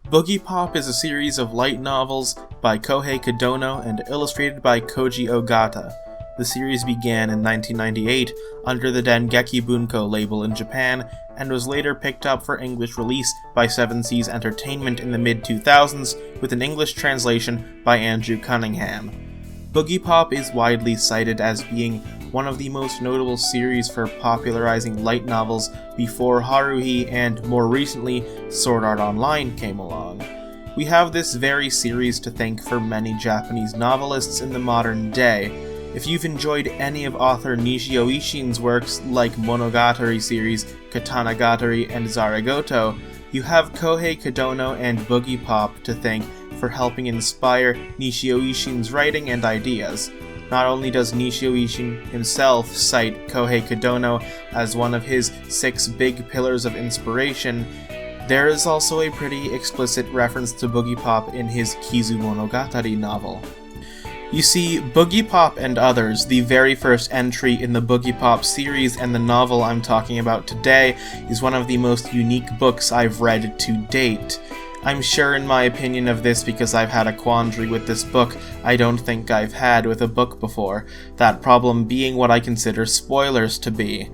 Boogiepop is a series of light novels by Kohei Kodono and illustrated by Koji Ogata. The series began in 1998 under the Dengeki Bunko label in Japan and was later picked up for English release by Seven Seas Entertainment in the mid-2000s with an English translation by Andrew Cunningham. Boogiepop is widely cited as being one of the most notable series for popularizing light novels before Haruhi and, more recently, Sword Art Online came along. We have this very series to thank for many Japanese novelists in the modern day. If you've enjoyed any of author Nishio Ishin's works like Monogatari series, Katanagatari, and Zaragoto, you have Kohei Kodono and Boogiepop to thank for helping inspire Nishio Ishin's writing and ideas. Not only does Nishio Ishin himself cite Kohei Kodono as one of his 6 big pillars of inspiration, there is also a pretty explicit reference to Boogiepop in his Kizu Monogatari novel. You see, Boogiepop and Others, the very first entry in the Boogiepop series and the novel I'm talking about today, is one of the most unique books I've read to date. I'm sure in my opinion of this because I've had a quandary with this book I don't think I've had with a book before, that problem being what I consider spoilers to be.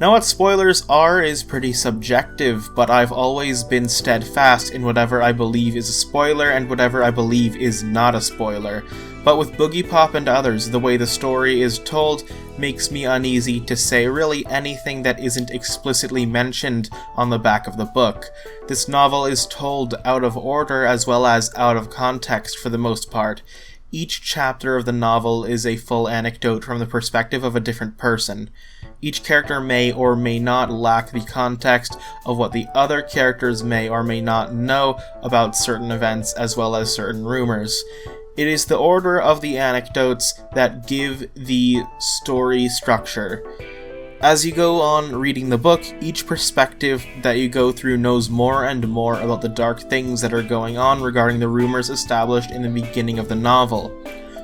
Now what spoilers are is pretty subjective, but I've always been steadfast in whatever I believe is a spoiler and whatever I believe is not a spoiler. But with Boogiepop and Others, the way the story is told makes me uneasy to say really anything that isn't explicitly mentioned on the back of the book. This novel is told out of order as well as out of context for the most part. Each chapter of the novel is a full anecdote from the perspective of a different person. Each character may or may not lack the context of what the other characters may or may not know about certain events as well as certain rumors. It is the order of the anecdotes that give the story structure. As you go on reading the book, each perspective that you go through knows more and more about the dark things that are going on regarding the rumors established in the beginning of the novel.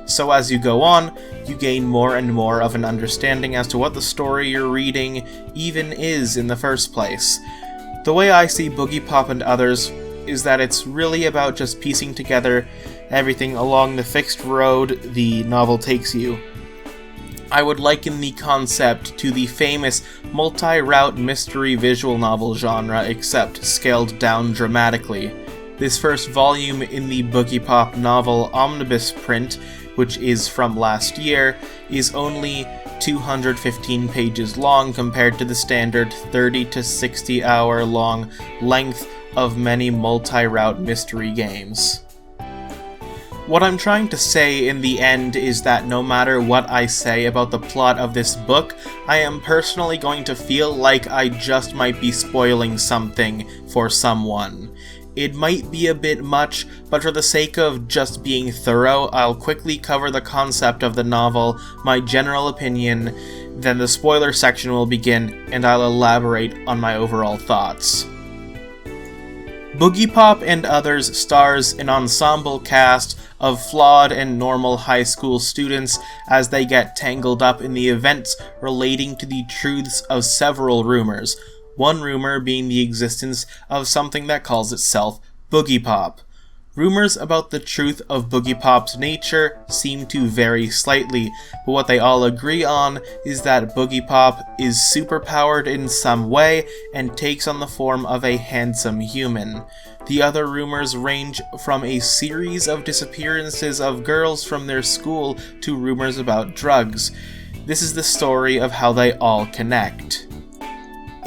So as you go on, you gain more and more of an understanding as to what the story you're reading even is in the first place. The way I see Boogiepop and Others is that it's really about just piecing together everything along the fixed road the novel takes you. I would liken the concept to the famous multi-route mystery visual novel genre, except scaled down dramatically. This first volume in the Boogiepop novel omnibus print, which is from last year, is only 215 pages long compared to the standard 30 to 60 hour long length of many multi-route mystery games. What I'm trying to say in the end is that no matter what I say about the plot of this book, I am personally going to feel like I just might be spoiling something for someone. It might be a bit much, but for the sake of just being thorough, I'll quickly cover the concept of the novel, my general opinion, then the spoiler section will begin, and I'll elaborate on my overall thoughts. Boogiepop and Others stars an ensemble cast of flawed and normal high school students as they get tangled up in the events relating to the truths of several rumors, one rumor being the existence of something that calls itself Boogiepop. Rumors about the truth of Boogiepop's nature seem to vary slightly, but what they all agree on is that Boogiepop is superpowered in some way and takes on the form of a handsome human. The other rumors range from a series of disappearances of girls from their school to rumors about drugs. This is the story of how they all connect.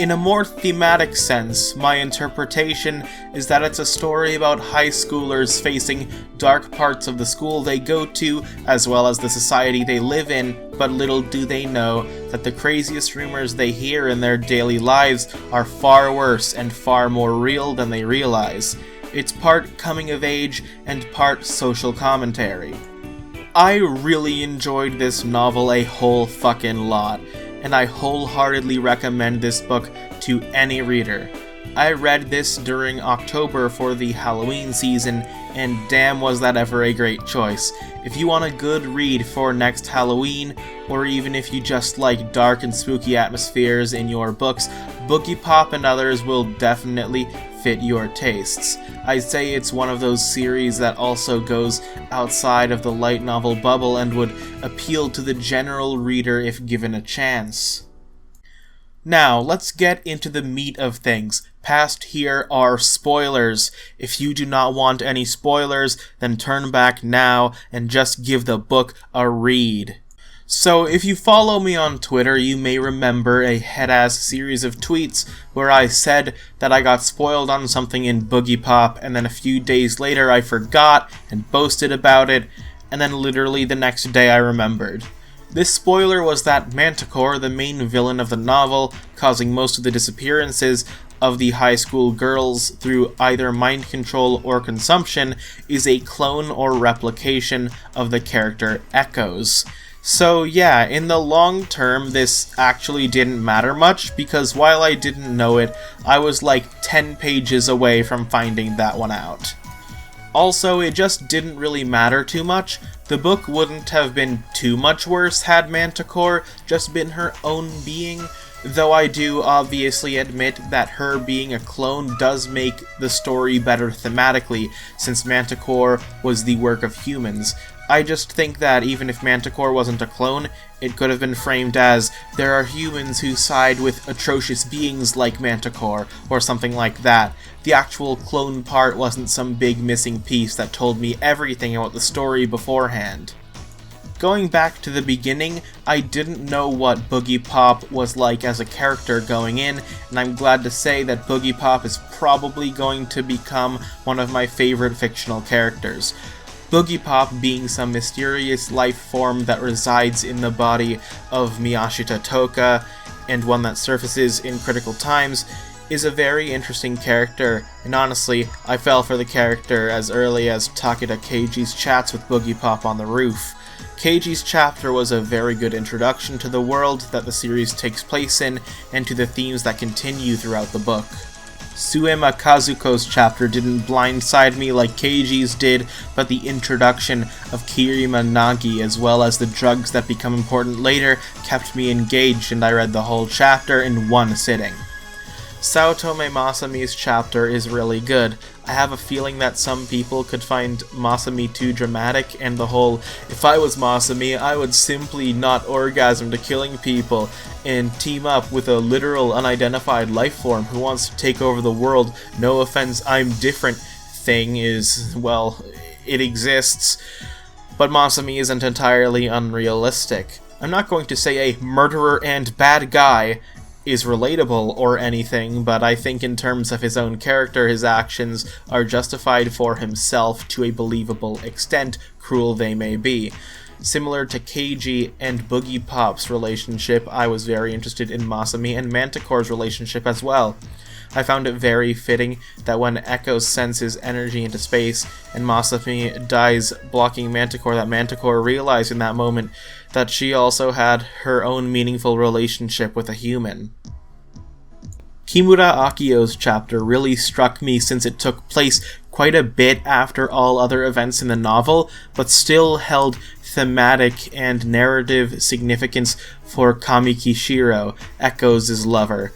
In a more thematic sense, my interpretation is that it's a story about high schoolers facing dark parts of the school they go to, as well as the society they live in, but little do they know that the craziest rumors they hear in their daily lives are far worse and far more real than they realize. It's part coming of age and part social commentary. I really enjoyed this novel a whole fucking lot, and I wholeheartedly recommend this book to any reader. I read this during October for the Halloween season, and damn was that ever a great choice. If you want a good read for next Halloween, or even if you just like dark and spooky atmospheres in your books, Boogiepop and Others will definitely fit your tastes. I'd say it's one of those series that also goes outside of the light novel bubble and would appeal to the general reader if given a chance. Now, let's get into the meat of things. Past here are spoilers. If you do not want any spoilers, then turn back now and just give the book a read. So, if you follow me on Twitter, you may remember a head-ass series of tweets where I said that I got spoiled on something in Boogiepop, and then a few days later I forgot and boasted about it, and then literally the next day I remembered. This spoiler was that Manticore, the main villain of the novel, causing most of the disappearances of the high school girls through either mind control or consumption, is a clone or replication of the character Echo's. So yeah, in the long term, this actually didn't matter much, because while I didn't know it, I was like 10 pages away from finding that one out. Also, it just didn't really matter too much. The book wouldn't have been too much worse had Manticore just been her own being, though I do obviously admit that her being a clone does make the story better thematically, since Manticore was the work of humans. I just think that even if Manticore wasn't a clone, it could have been framed as, there are humans who side with atrocious beings like Manticore, or something like that. The actual clone part wasn't some big missing piece that told me everything about the story beforehand. Going back to the beginning, I didn't know what Boogiepop was like as a character going in, and I'm glad to say that Boogiepop is probably going to become one of my favorite fictional characters. Boogiepop, being some mysterious life form that resides in the body of Miyashita Toka, and one that surfaces in critical times, is a very interesting character, and honestly, I fell for the character as early as Takeda Keiji's chats with Boogiepop on the roof. Keiji's chapter was a very good introduction to the world that the series takes place in, and to the themes that continue throughout the book. Suema Kazuko's chapter didn't blindside me like Keiji's did, but the introduction of Kirima Nagi as well as the drugs that become important later kept me engaged, and I read the whole chapter in one sitting. Saotome Masami's chapter is really good. I have a feeling that some people could find Masami too dramatic, and the whole, if I was Masami, I would simply not orgasm to killing people, and team up with a literal unidentified life form who wants to take over the world, no offense, I'm different thing is, well, it exists, but Masami isn't entirely unrealistic. I'm not going to say a murderer and bad guy is relatable or anything, but I think in terms of his own character, his actions are justified for himself to a believable extent, cruel they may be. Similar to Keiji and Boogiepop's relationship, I was very interested in Masami and Manticore's relationship as well. I found it very fitting that when Echo sends his energy into space and Masami dies blocking Manticore, that Manticore realized in that moment that she also had her own meaningful relationship with a human. Kimura Akio's chapter really struck me since it took place quite a bit after all other events in the novel, but still held thematic and narrative significance for Kamikishiro, Echo's lover.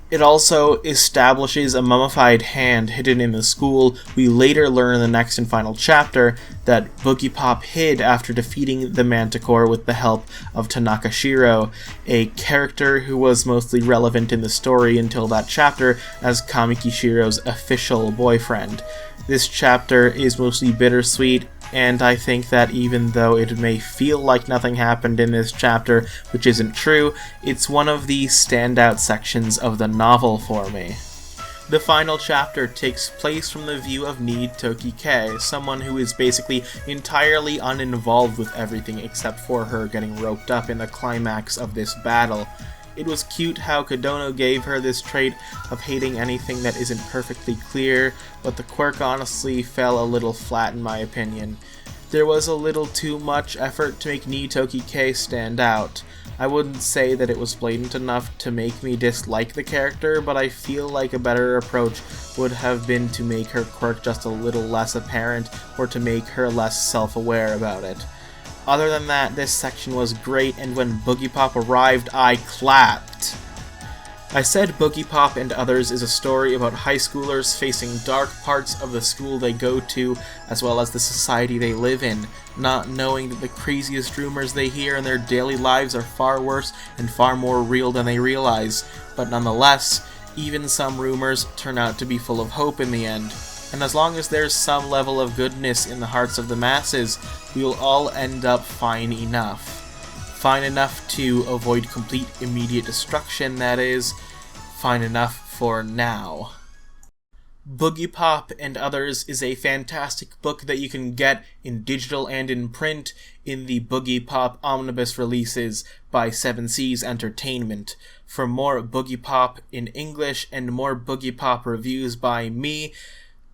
It also establishes a mummified hand hidden in the school. We later learn in the next and final chapter that Boogiepop hid after defeating the Manticore with the help of Tanaka Shiro, a character who was mostly relevant in the story until that chapter as Kamikishiro's official boyfriend. This chapter is mostly bittersweet, and I think that even though it may feel like nothing happened in this chapter, which isn't true, it's one of the standout sections of the novel for me. The final chapter takes place from the view of Nii Tokike, someone who is basically entirely uninvolved with everything except for her getting roped up in the climax of this battle. It was cute how Kodono gave her this trait of hating anything that isn't perfectly clear, but the quirk honestly fell a little flat in my opinion. There was a little too much effort to make Nii Tokike stand out. I wouldn't say that it was blatant enough to make me dislike the character, but I feel like a better approach would have been to make her quirk just a little less apparent, or to make her less self-aware about it. Other than that, this section was great, and when Boogiepop arrived, I clapped. I said Boogiepop and Others is a story about high schoolers facing dark parts of the school they go to, as well as the society they live in, not knowing that the craziest rumors they hear in their daily lives are far worse and far more real than they realize, but nonetheless, even some rumors turn out to be full of hope in the end. And as long as there's some level of goodness in the hearts of the masses, we will all end up fine enough. Fine enough to avoid complete immediate destruction, that is. Fine enough for now. Boogiepop and Others is a fantastic book that you can get in digital and in print in the Boogiepop omnibus releases by 7 Seas Entertainment. For more Boogiepop in English and more Boogiepop reviews by me,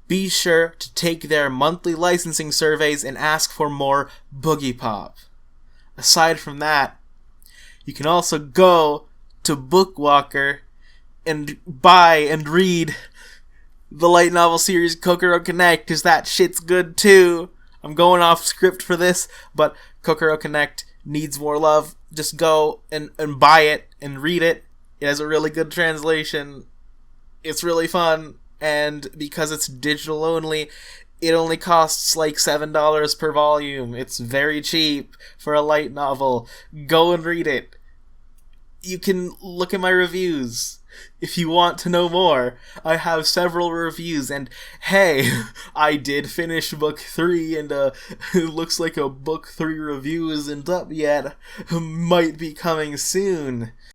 be sure to take their monthly licensing surveys and ask for more Boogiepop. Aside from that, you can also go to Bookwalker and buy and read the light novel series Kokoro Connect, because that shit's good too. I'm going off script for this, but Kokoro Connect needs more love. Just go and buy it and read it. It has a really good translation. It's really fun, and because it's digital only, it only costs like $7 per volume. It's very cheap for a light novel. Go and read it. You can look at my reviews if you want to know more. I have several reviews, and hey, I did finish book 3, and it looks like a book 3 review isn't up yet. Might be coming soon.